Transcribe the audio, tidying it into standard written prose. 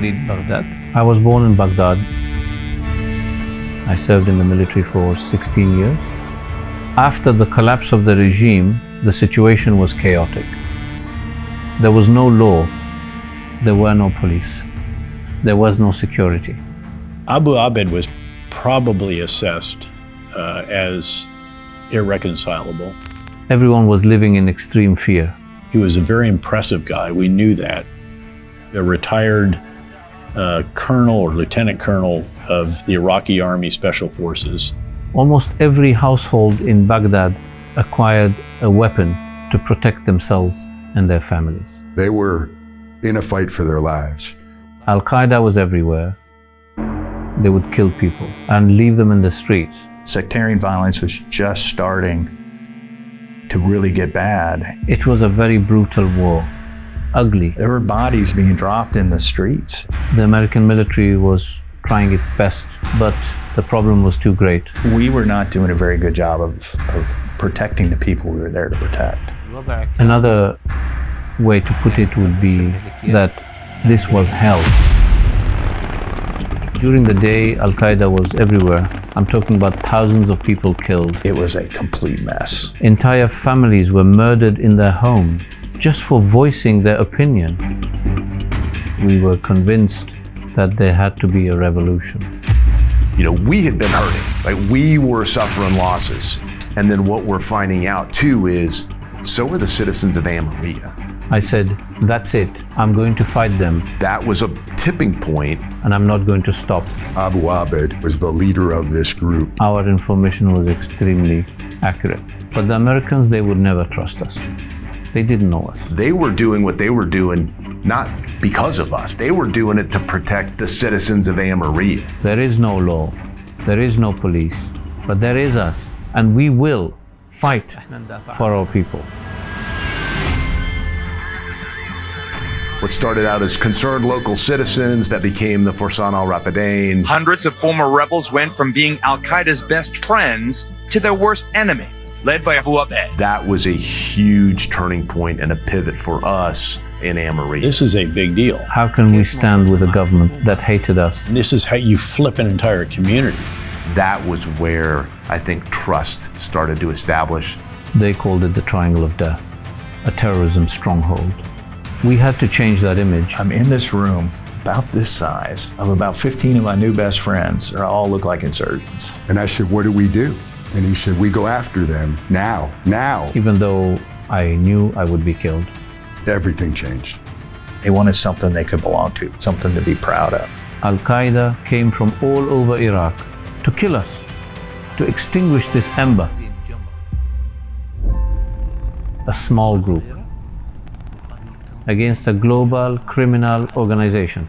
Baghdad. I was born in Baghdad. I served in the military for 16 years. After the collapse of the regime, the situation was chaotic. There was no law. There were no police. There was no security. Abu Abed was probably assessed as irreconcilable. Everyone was living in extreme fear. He was a very impressive guy. We knew that. A retired colonel or lieutenant colonel of the Iraqi Army Special Forces. Almost every household in Baghdad acquired a weapon to protect themselves and their families. They were in a fight for their lives. Al-Qaeda was everywhere. They would kill people and leave them in the streets. Sectarian violence was just starting to really get bad. It was a very brutal war, ugly. There were bodies being dropped in the streets. The American military was trying its best, but the problem was too great. We were not doing a very good job of protecting the people we were there to protect. Another way to put it would be that this was hell. During the day, Al-Qaeda was everywhere. I'm talking about thousands of people killed. It was a complete mess. Entire families were murdered in their homes just for voicing their opinion. We were convinced that there had to be a revolution. You know, we had been hurting, right? We were suffering losses. And then what we're finding out too is, so are the citizens of Amelio. I said, that's it. I'm going to fight them. That was a tipping point. And I'm not going to stop. Abu Abed was the leader of this group. Our information was extremely accurate. But the Americans, they would never trust us. They didn't know us. They were doing what they were doing not because of us. They were doing it to protect the citizens of Amelio. There is no law. There is no police. But there is us. And we will fight for our people. What started out as concerned local citizens that became the Forsan al-Rafidain. Hundreds of former rebels went from being Al-Qaeda's best friends to their worst enemy, led by Abu Abed. That was a huge turning point and a pivot for us in Amelio. This is a big deal. How can we stand with a government that hated us? And this is how you flip an entire community. That was where I think trust started to establish. They called it the Triangle of Death, a terrorism stronghold. We had to change that image. I'm in this room about this size of about 15 of my new best friends. They all look like insurgents. And I said, what do we do? And he said, we go after them now. Even though I knew I would be killed. Everything changed. They wanted something they could belong to, something to be proud of. Al-Qaeda came from all over Iraq to kill us, to extinguish this ember. A small group against a global criminal organization.